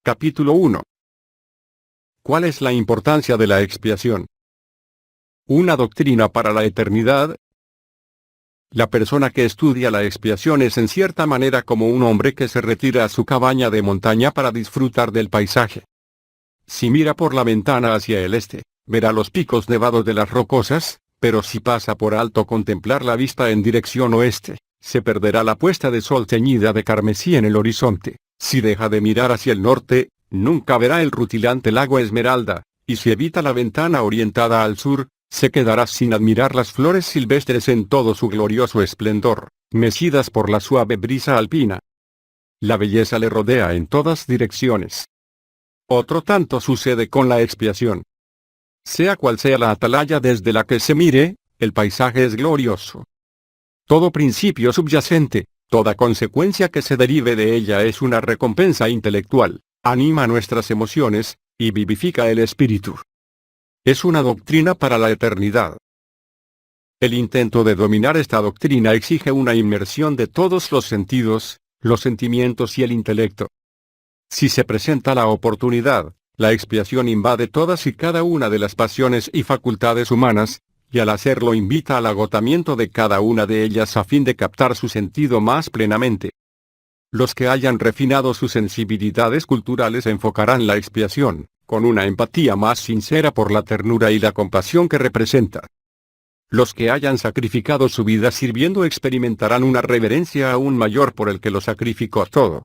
Capítulo 1. ¿Cuál es la importancia de la expiación? Una doctrina para la eternidad. La persona que estudia la expiación es en cierta manera como un hombre que se retira a su cabaña de montaña para disfrutar del paisaje. Si mira por la ventana hacia el este, verá los picos nevados de las rocosas, pero si pasa por alto contemplar la vista en dirección oeste, se perderá la puesta de sol teñida de carmesí en el horizonte. Si deja de mirar hacia el norte, nunca verá el rutilante lago Esmeralda, y si evita la ventana orientada al sur, se quedará sin admirar las flores silvestres en todo su glorioso esplendor, mecidas por la suave brisa alpina. La belleza le rodea en todas direcciones. Otro tanto sucede con la expiación. Sea cual sea la atalaya desde la que se mire, el paisaje es glorioso. Todo principio subyacente, toda consecuencia que se derive de ella es una recompensa intelectual, anima nuestras emociones, y vivifica el espíritu. Es una doctrina para la eternidad. El intento de dominar esta doctrina exige una inmersión de todos los sentidos, los sentimientos y el intelecto. Si se presenta la oportunidad, la expiación invade todas y cada una de las pasiones y facultades humanas, y al hacerlo invita al agotamiento de cada una de ellas a fin de captar su sentido más plenamente. Los que hayan refinado sus sensibilidades culturales enfocarán la expiación, con una empatía más sincera por la ternura y la compasión que representa. Los que hayan sacrificado su vida sirviendo experimentarán una reverencia aún mayor por el que lo sacrificó todo.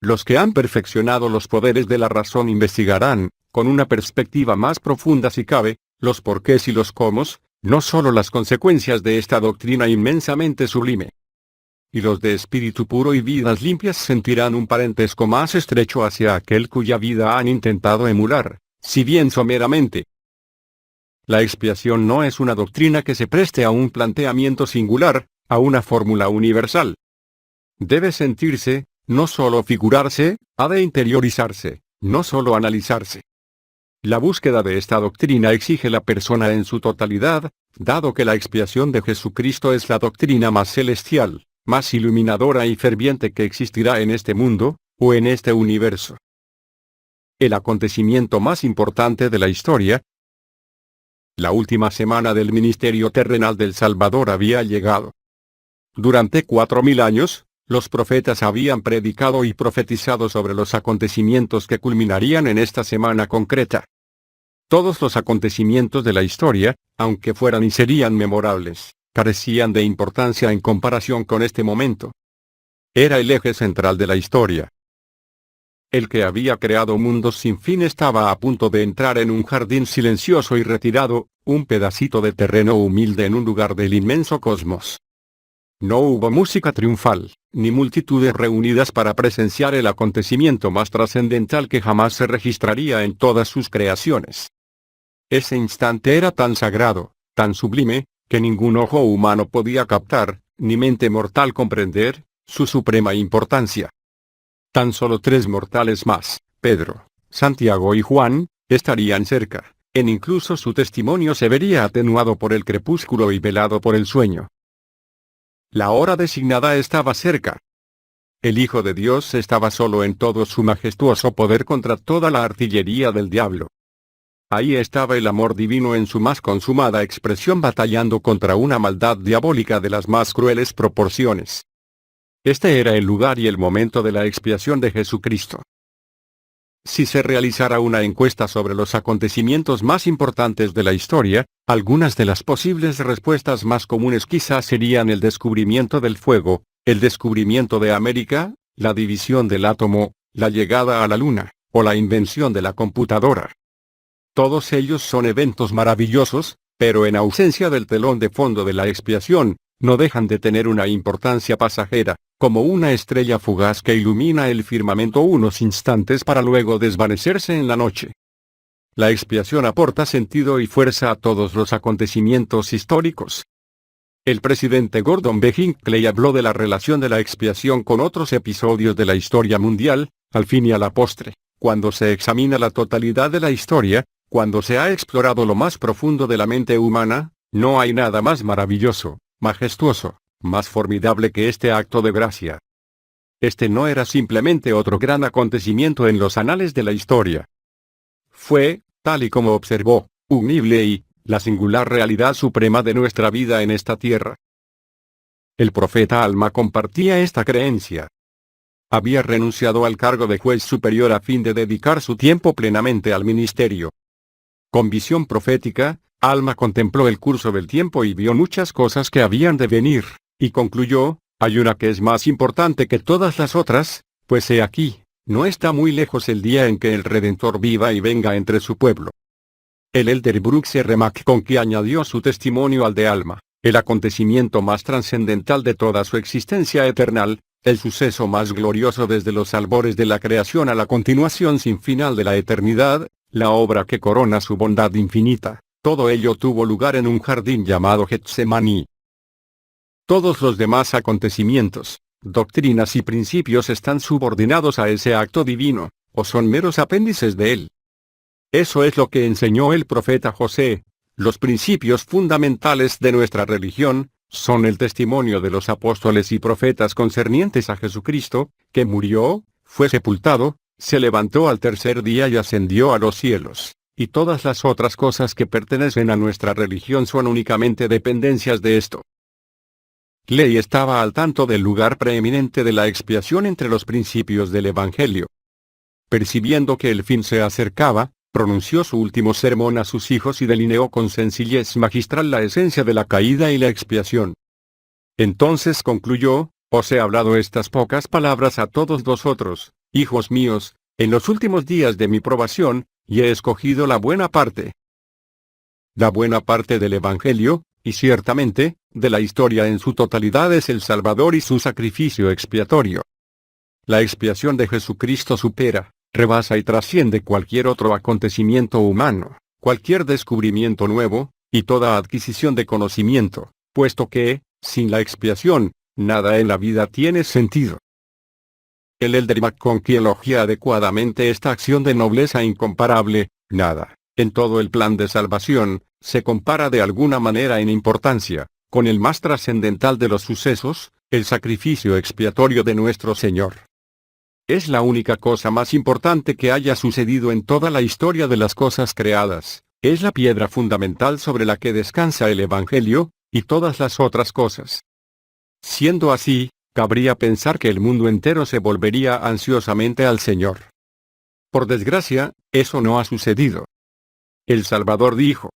Los que han perfeccionado los poderes de la razón investigarán, con una perspectiva más profunda si cabe, los porqués y los cómos, no solo las consecuencias de esta doctrina inmensamente sublime. Y los de espíritu puro y vidas limpias sentirán un parentesco más estrecho hacia aquel cuya vida han intentado emular, si bien someramente. La expiación no es una doctrina que se preste a un planteamiento singular, a una fórmula universal. Debe sentirse, no solo figurarse, ha de interiorizarse, no solo analizarse. La búsqueda de esta doctrina exige la persona en su totalidad, dado que la expiación de Jesucristo es la doctrina más celestial, más iluminadora y ferviente que existirá en este mundo, o en este universo. El acontecimiento más importante de la historia. La última semana del ministerio terrenal del Salvador había llegado. Durante 4000 años, los profetas habían predicado y profetizado sobre los acontecimientos que culminarían en esta semana concreta. Todos los acontecimientos de la historia, aunque fueran y serían memorables, carecían de importancia en comparación con este momento. Era el eje central de la historia. El que había creado mundos sin fin estaba a punto de entrar en un jardín silencioso y retirado, un pedacito de terreno humilde en un lugar del inmenso cosmos. No hubo música triunfal, ni multitudes reunidas para presenciar el acontecimiento más trascendental que jamás se registraría en todas sus creaciones. Ese instante era tan sagrado, tan sublime, que ningún ojo humano podía captar, ni mente mortal comprender, su suprema importancia. Tan solo 3 mortales más, Pedro, Santiago y Juan, estarían cerca, incluso su testimonio se vería atenuado por el crepúsculo y velado por el sueño. La hora designada estaba cerca. El Hijo de Dios estaba solo en todo su majestuoso poder contra toda la artillería del diablo. Ahí estaba el amor divino en su más consumada expresión batallando contra una maldad diabólica de las más crueles proporciones. Este era el lugar y el momento de la expiación de Jesucristo. Si se realizara una encuesta sobre los acontecimientos más importantes de la historia, algunas de las posibles respuestas más comunes quizás serían el descubrimiento del fuego, el descubrimiento de América, la división del átomo, la llegada a la luna, o la invención de la computadora. Todos ellos son eventos maravillosos, pero en ausencia del telón de fondo de la expiación, no dejan de tener una importancia pasajera, como una estrella fugaz que ilumina el firmamento unos instantes para luego desvanecerse en la noche. La expiación aporta sentido y fuerza a todos los acontecimientos históricos. El presidente Gordon B. Hinckley habló de la relación de la expiación con otros episodios de la historia mundial, al fin y a la postre, cuando se examina la totalidad de la historia, cuando se ha explorado lo más profundo de la mente humana, no hay nada más maravilloso, majestuoso, más formidable que este acto de gracia. este no era simplemente otro gran acontecimiento en los anales de la historia. Fue, tal y como observó, unible y, la singular realidad suprema de nuestra vida en esta tierra. El profeta Alma compartía esta creencia. Había renunciado al cargo de juez superior a fin de dedicar su tiempo plenamente al ministerio. Con visión profética, Alma contempló el curso del tiempo y vio muchas cosas que habían de venir, y concluyó, hay una que es más importante que todas las otras, pues he aquí, no está muy lejos el día en que el Redentor viva y venga entre su pueblo. El elder Brooks R. McConkie añadió su testimonio al de Alma, el acontecimiento más trascendental de toda su existencia eternal, el suceso más glorioso desde los albores de la creación a la continuación sin final de la eternidad, la obra que corona su bondad infinita, todo ello tuvo lugar en un jardín llamado Getsemaní. Todos los demás acontecimientos, doctrinas y principios están subordinados a ese acto divino, o son meros apéndices de él. Eso es lo que enseñó el profeta José. Los principios fundamentales de nuestra religión, son el testimonio de los apóstoles y profetas concernientes a Jesucristo, que murió, fue sepultado, se levantó al tercer día y ascendió a los cielos, y todas las otras cosas que pertenecen a nuestra religión son únicamente dependencias de esto. Clay estaba al tanto del lugar preeminente de la expiación entre los principios del Evangelio. Percibiendo que el fin se acercaba, pronunció su último sermón a sus hijos y delineó con sencillez magistral la esencia de la caída y la expiación. Entonces concluyó, os he hablado estas pocas palabras a todos vosotros, hijos míos, en los últimos días de mi probación, y he escogido la buena parte. La buena parte del Evangelio, y ciertamente, de la historia en su totalidad es el Salvador y su sacrificio expiatorio. La expiación de Jesucristo supera, rebasa y trasciende cualquier otro acontecimiento humano, cualquier descubrimiento nuevo, y toda adquisición de conocimiento, puesto que, sin la expiación, nada en la vida tiene sentido. El elder McConkie elogia adecuadamente esta acción de nobleza incomparable, nada, en todo el plan de salvación, se compara de alguna manera en importancia, con el más trascendental de los sucesos, el sacrificio expiatorio de nuestro Señor. Es la única cosa más importante que haya sucedido en toda la historia de las cosas creadas, es la piedra fundamental sobre la que descansa el Evangelio, y todas las otras cosas. Siendo así, cabría pensar que el mundo entero se volvería ansiosamente al Señor. Por desgracia, eso no ha sucedido. El Salvador dijo: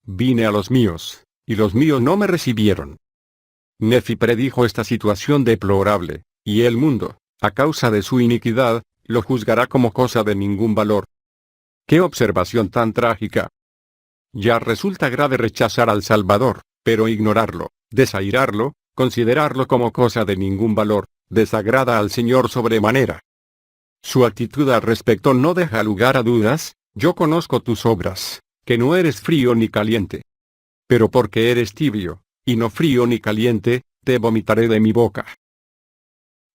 vine a los míos, y los míos no me recibieron. Nefi predijo esta situación deplorable, y el mundo, a causa de su iniquidad, lo juzgará como cosa de ningún valor. ¡Qué observación tan trágica! Ya resulta grave rechazar al Salvador, pero ignorarlo, desairarlo, considerarlo como cosa de ningún valor, desagrada al Señor sobremanera. Su actitud al respecto no deja lugar a dudas: yo conozco tus obras, que no eres frío ni caliente. Pero porque eres tibio, y no frío ni caliente, te vomitaré de mi boca.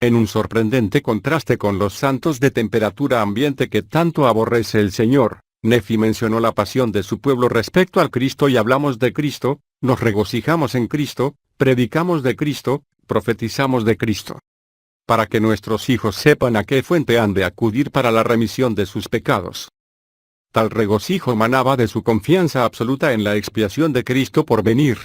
En un sorprendente contraste con los santos de temperatura ambiente que tanto aborrece el Señor, Nefi mencionó la pasión de su pueblo respecto al Cristo y hablamos de Cristo, nos regocijamos en Cristo, predicamos de Cristo, profetizamos de Cristo. Para que nuestros hijos sepan a qué fuente han de acudir para la remisión de sus pecados. Tal regocijo manaba de su confianza absoluta en la expiación de Cristo por venir.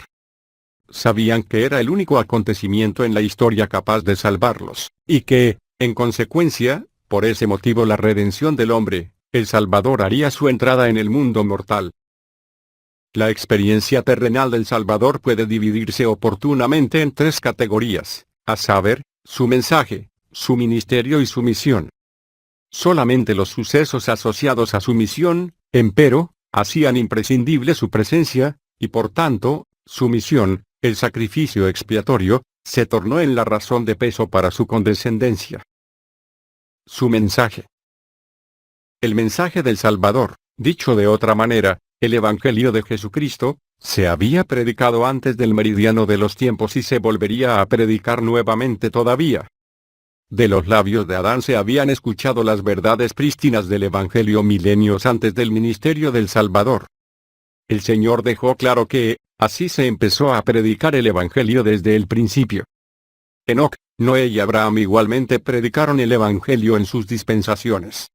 Sabían que era el único acontecimiento en la historia capaz de salvarlos, y que, en consecuencia, por ese motivo la redención del hombre, el Salvador haría su entrada en el mundo mortal. La experiencia terrenal del Salvador puede dividirse oportunamente en tres categorías, a saber, su mensaje, su ministerio y su misión. Solamente los sucesos asociados a su misión, empero, hacían imprescindible su presencia, y por tanto, su misión, el sacrificio expiatorio, se tornó en la razón de peso para su condescendencia. Su mensaje. El mensaje del Salvador, dicho de otra manera, el Evangelio de Jesucristo, se había predicado antes del meridiano de los tiempos y se volvería a predicar nuevamente todavía. De los labios de Adán se habían escuchado las verdades prístinas del Evangelio milenios antes del ministerio del Salvador. El Señor dejó claro que, así se empezó a predicar el Evangelio desde el principio. Enoc, Noé y Abraham igualmente predicaron el Evangelio en sus dispensaciones.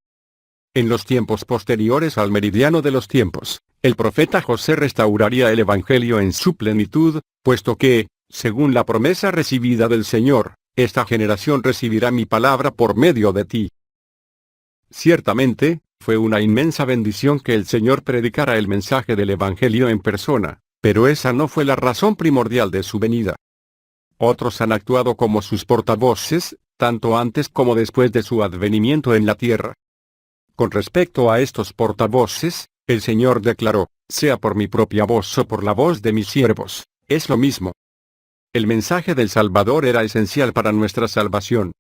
En los tiempos posteriores al meridiano de los tiempos, el profeta José restauraría el Evangelio en su plenitud, puesto que, según la promesa recibida del Señor, esta generación recibirá mi palabra por medio de ti. Ciertamente, fue una inmensa bendición que el Señor predicara el mensaje del Evangelio en persona, pero esa no fue la razón primordial de su venida. Otros han actuado como sus portavoces, tanto antes como después de su advenimiento en la tierra. Con respecto a estos portavoces, el Señor declaró, sea por mi propia voz o por la voz de mis siervos, es lo mismo. El mensaje del Salvador era esencial para nuestra salvación.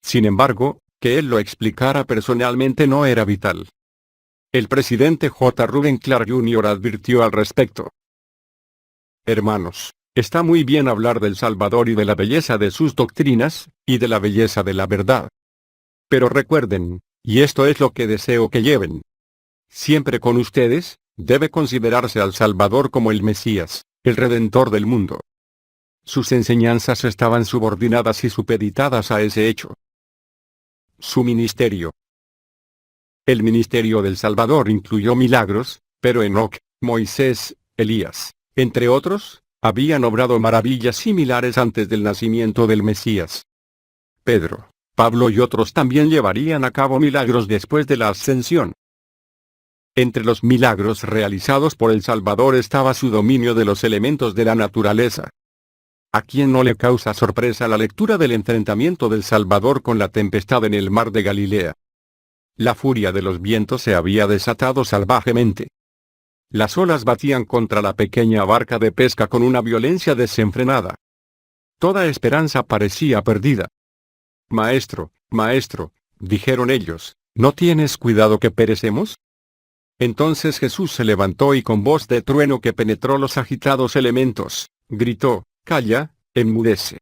Sin embargo, que Él lo explicara personalmente no era vital. El presidente J. Reuben Clark Jr. advirtió al respecto. Hermanos, está muy bien hablar del Salvador y de la belleza de sus doctrinas, y de la belleza de la verdad. Pero recuerden, y esto es lo que deseo que lleven. Siempre con ustedes, debe considerarse al Salvador como el Mesías, el Redentor del mundo. Sus enseñanzas estaban subordinadas y supeditadas a ese hecho. Su ministerio. El ministerio del Salvador incluyó milagros, pero Enoc, Moisés, Elías, entre otros, habían obrado maravillas similares antes del nacimiento del Mesías. Pedro, Pablo y otros también llevarían a cabo milagros después de la ascensión. Entre los milagros realizados por el Salvador estaba su dominio de los elementos de la naturaleza. ¿A quién no le causa sorpresa la lectura del enfrentamiento del Salvador con la tempestad en el mar de Galilea? La furia de los vientos se había desatado salvajemente. Las olas batían contra la pequeña barca de pesca con una violencia desenfrenada. Toda esperanza parecía perdida. Maestro, maestro, dijeron ellos, ¿no tienes cuidado que perecemos? Entonces Jesús se levantó y con voz de trueno que penetró los agitados elementos, gritó, calla, enmudece.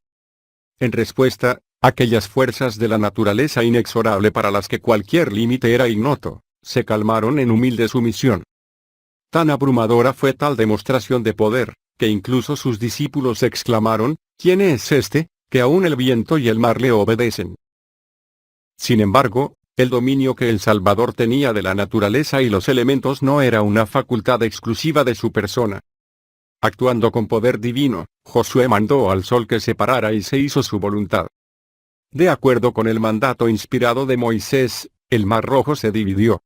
En respuesta, aquellas fuerzas de la naturaleza inexorable para las que cualquier límite era ignoto, se calmaron en humilde sumisión. Tan abrumadora fue tal demostración de poder, que incluso sus discípulos exclamaron, ¿quién es este, que aún el viento y el mar le obedecen? Sin embargo, el dominio que el Salvador tenía de la naturaleza y los elementos no era una facultad exclusiva de su persona. Actuando con poder divino, Josué mandó al sol que se parara y se hizo su voluntad. De acuerdo con el mandato inspirado de Moisés, el mar Rojo se dividió.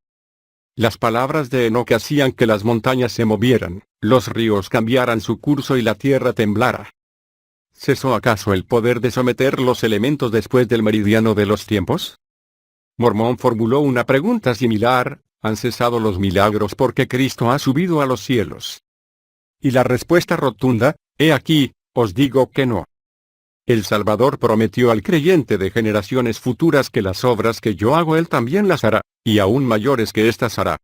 Las palabras de Enoc hacían que las montañas se movieran, los ríos cambiaran su curso y la tierra temblara. ¿Cesó acaso el poder de someter los elementos después del meridiano de los tiempos? Mormón formuló una pregunta similar, ¿han cesado los milagros porque Cristo ha subido a los cielos? Y la respuesta rotunda, he aquí, os digo que no. El Salvador prometió al creyente de generaciones futuras que las obras que yo hago él también las hará, y aún mayores que éstas hará.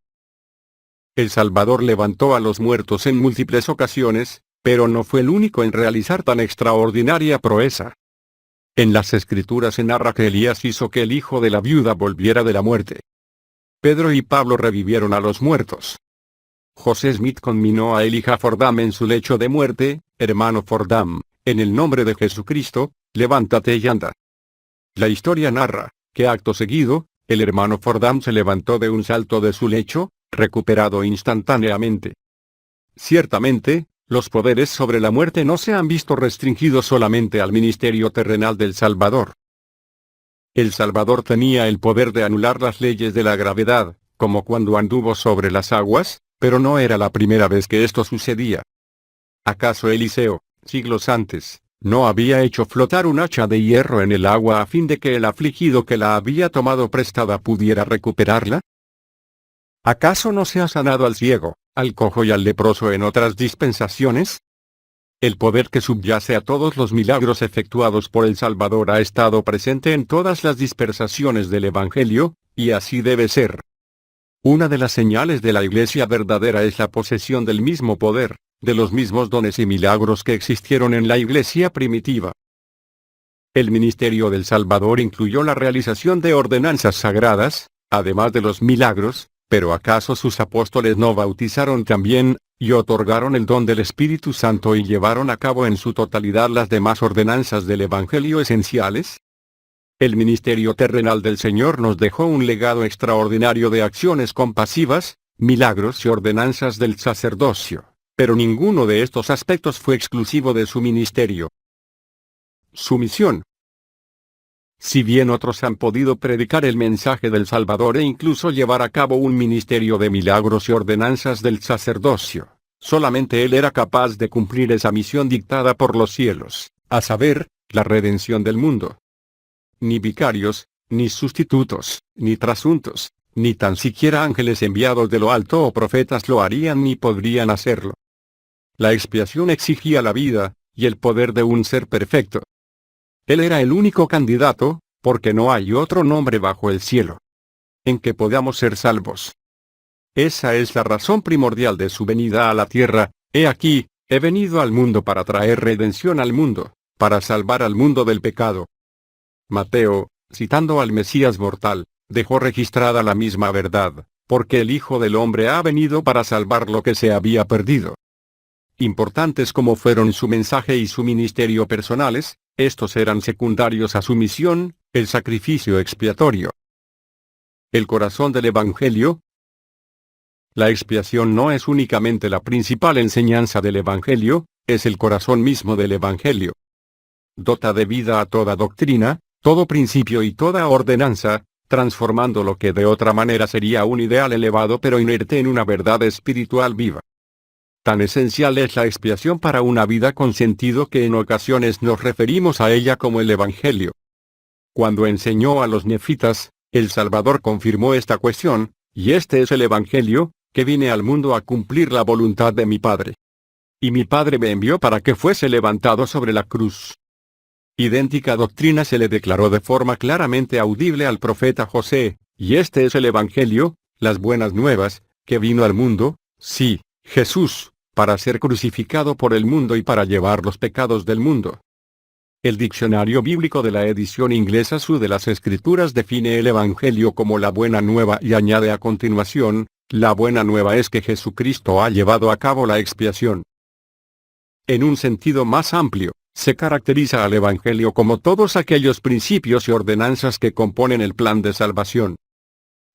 El Salvador levantó a los muertos en múltiples ocasiones, pero no fue el único en realizar tan extraordinaria proeza. En las Escrituras se narra que Elías hizo que el hijo de la viuda volviera de la muerte. Pedro y Pablo revivieron a los muertos. José Smith conminó a Elijah Fordham en su lecho de muerte, hermano Fordham, en el nombre de Jesucristo, levántate y anda. La historia narra, que acto seguido, el hermano Fordham se levantó de un salto de su lecho, recuperado instantáneamente. Ciertamente, los poderes sobre la muerte no se han visto restringidos solamente al ministerio terrenal del Salvador. El Salvador tenía el poder de anular las leyes de la gravedad, como cuando anduvo sobre las aguas, pero no era la primera vez que esto sucedía. ¿Acaso Eliseo, siglos antes, no había hecho flotar un hacha de hierro en el agua a fin de que el afligido que la había tomado prestada pudiera recuperarla? ¿Acaso no se ha sanado al ciego, al cojo y al leproso en otras dispensaciones? El poder que subyace a todos los milagros efectuados por el Salvador ha estado presente en todas las dispensaciones del Evangelio, y así debe ser. Una de las señales de la Iglesia verdadera es la posesión del mismo poder, de los mismos dones y milagros que existieron en la Iglesia primitiva. El ministerio del Salvador incluyó la realización de ordenanzas sagradas, además de los milagros, pero ¿acaso sus apóstoles no bautizaron también, y otorgaron el don del Espíritu Santo y llevaron a cabo en su totalidad las demás ordenanzas del Evangelio esenciales? El ministerio terrenal del Señor nos dejó un legado extraordinario de acciones compasivas, milagros y ordenanzas del sacerdocio, pero ninguno de estos aspectos fue exclusivo de su ministerio. Su misión. Si bien otros han podido predicar el mensaje del Salvador e incluso llevar a cabo un ministerio de milagros y ordenanzas del sacerdocio, solamente Él era capaz de cumplir esa misión dictada por los cielos, a saber, la redención del mundo. Ni vicarios, ni sustitutos, ni trasuntos, ni tan siquiera ángeles enviados de lo alto o profetas lo harían ni podrían hacerlo. La expiación exigía la vida y el poder de un ser perfecto. Él era el único candidato, porque no hay otro nombre bajo el cielo en que podamos ser salvos. Esa es la razón primordial de su venida a la tierra. He aquí, he venido al mundo para traer redención al mundo, para salvar al mundo del pecado. Mateo, citando al Mesías mortal, dejó registrada la misma verdad, porque el Hijo del Hombre ha venido para salvar lo que se había perdido. Importantes como fueron su mensaje y su ministerio personales, estos eran secundarios a su misión, el sacrificio expiatorio. El corazón del Evangelio. La expiación no es únicamente la principal enseñanza del Evangelio, es el corazón mismo del Evangelio. Dota de vida a toda doctrina, todo principio y toda ordenanza, transformando lo que de otra manera sería un ideal elevado pero inerte en una verdad espiritual viva. Tan esencial es la expiación para una vida con sentido que en ocasiones nos referimos a ella como el Evangelio. Cuando enseñó a los nefitas, el Salvador confirmó esta cuestión, y este es el Evangelio, que vine al mundo a cumplir la voluntad de mi Padre. Y mi Padre me envió para que fuese levantado sobre la cruz. Idéntica doctrina se le declaró de forma claramente audible al profeta José, y este es el Evangelio, las buenas nuevas, que vino al mundo, sí, Jesús, para ser crucificado por el mundo y para llevar los pecados del mundo. El diccionario bíblico de la edición inglesa Su de las Escrituras define el Evangelio como la buena nueva y añade a continuación, la buena nueva es que Jesucristo ha llevado a cabo la expiación. En un sentido más amplio, se caracteriza al Evangelio como todos aquellos principios y ordenanzas que componen el plan de salvación.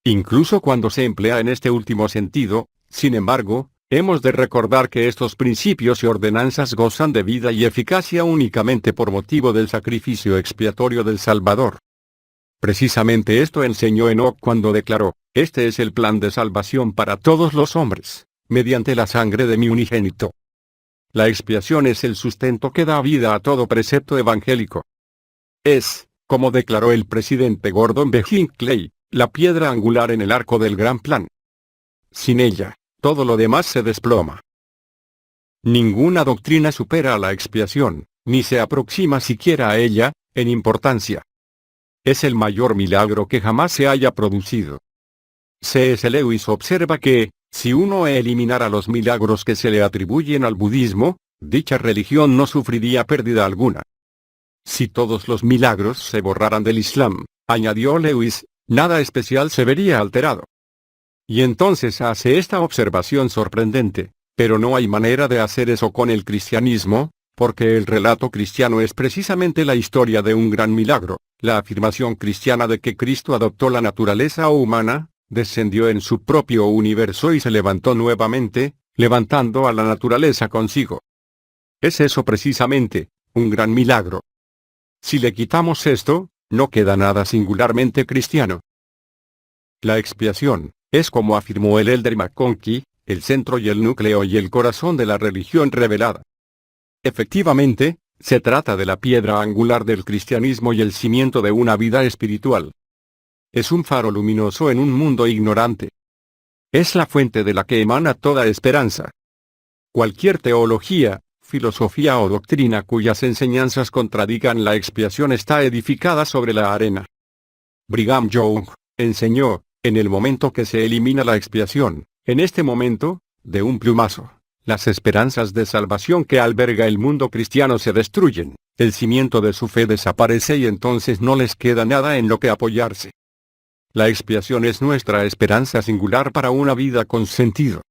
Incluso cuando se emplea en este último sentido, sin embargo, hemos de recordar que estos principios y ordenanzas gozan de vida y eficacia únicamente por motivo del sacrificio expiatorio del Salvador. Precisamente esto enseñó Enoc cuando declaró, este es el plan de salvación para todos los hombres, mediante la sangre de mi unigénito. La expiación es el sustento que da vida a todo precepto evangélico. Es, como declaró el presidente Gordon B. Hinckley, la piedra angular en el arco del gran plan. Sin ella, todo lo demás se desploma. Ninguna doctrina supera a la expiación, ni se aproxima siquiera a ella, en importancia. Es el mayor milagro que jamás se haya producido. C.S. Lewis observa que, si uno eliminara los milagros que se le atribuyen al budismo, dicha religión no sufriría pérdida alguna. Si todos los milagros se borraran del Islam, añadió Lewis, nada especial se vería alterado. Y entonces hace esta observación sorprendente, pero no hay manera de hacer eso con el cristianismo, porque el relato cristiano es precisamente la historia de un gran milagro, la afirmación cristiana de que Cristo adoptó la naturaleza humana, descendió en su propio universo y se levantó nuevamente, levantando a la naturaleza consigo. Es eso precisamente, un gran milagro. Si le quitamos esto, no queda nada singularmente cristiano. La expiación es, como afirmó el Elder McConkie, el centro y el núcleo y el corazón de la religión revelada. Efectivamente, se trata de la piedra angular del cristianismo y el cimiento de una vida espiritual. Es un faro luminoso en un mundo ignorante. Es la fuente de la que emana toda esperanza. Cualquier teología, filosofía o doctrina cuyas enseñanzas contradigan la expiación está edificada sobre la arena. Brigham Young enseñó, en el momento que se elimina la expiación, en este momento, de un plumazo, las esperanzas de salvación que alberga el mundo cristiano se destruyen, el cimiento de su fe desaparece y entonces no les queda nada en lo que apoyarse. La expiación es nuestra esperanza singular para una vida con sentido.